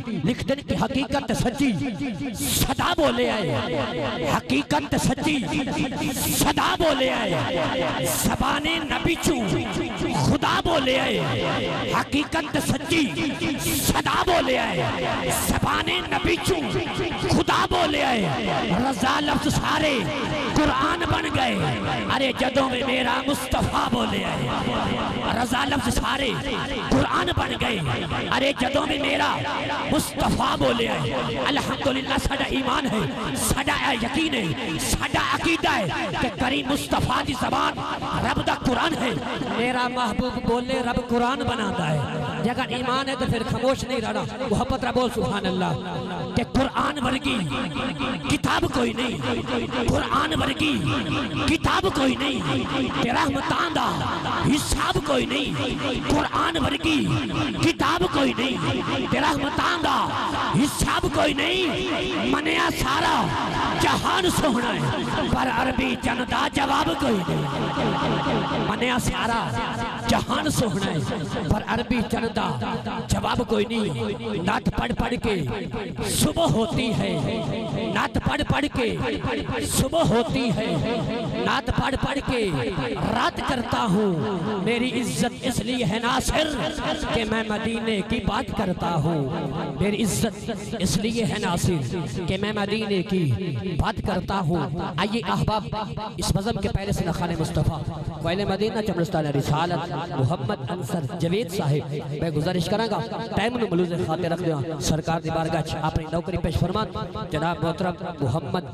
लिख देन की हकीकत सच्ची सदा बोले आए, हकीकत सच्ची सदा बोले आए, ज़बाने नबी चू खुदा बोले आए, हकीकत सच्ची सदा बोले आए, ज़बाने नबी चू खुदा बोले आए, रज़ा लफ्ज़ सारे कुरान बन गए। अरे जदों में मेरा मुस्तफा बोले आए, रज़ा लफ्ज़ सारे कुरान बन गए। अरे जदों में मेरा मुस्तफा बोले आए। अल्हम्दुलिल्लाह साडा ईमान है, साडा यकीन है, साडा अकीदा है कि करीम मुस्तफा की ज़बान रब दा कुरान है। मेरा महबूब बोले रब कुरान बनाता है। अगर ईमान है तो फिर खामोश नहीं रहना, मोहब्बत रा बोल सुभान अल्लाह। कि कुरान वर्गी किताब कोई नहीं, कुरान वर्गी किताब कोई नहीं, तेरा रहमतां दा हिसाब कोई नहीं, कुरान वर्गी किताब कोई नहीं, तेरा रहमतां दा हिसाब कोई नहीं। मनिया सारा जहान सोहना है पर अरबी चन दा जवाब कोई नहीं। मनिया सारा जहान सोहना है पर अरबी चन दा जवाब कोई नहीं। नात पढ़ पढ़ के सुबह होती है, नात पढ़ पढ़ के सुबह होती है, नात पढ़ पढ़ के रात करता हूँ। मेरी इज्जत इसलिए है नासिर कि मैं मदीने की बात करता हूँ। मेरी इज्जत इसलिए है नासिर कि मैं मदीने की बात करता हूँ। आइए अहबाब इस बज़म के पहले से नखाने मुस्तफ़ा कोयले मदीना चमरस्तान रिसालत मोहम्मद अंसर जवेद साहिब मैं गुजारिश करांगा टाइम नु मलूज़ खातिर रख दिया सरकार दी बारगाह अपनी नौकरी पेश फरमान जनाब मोहतरम मोहम्मद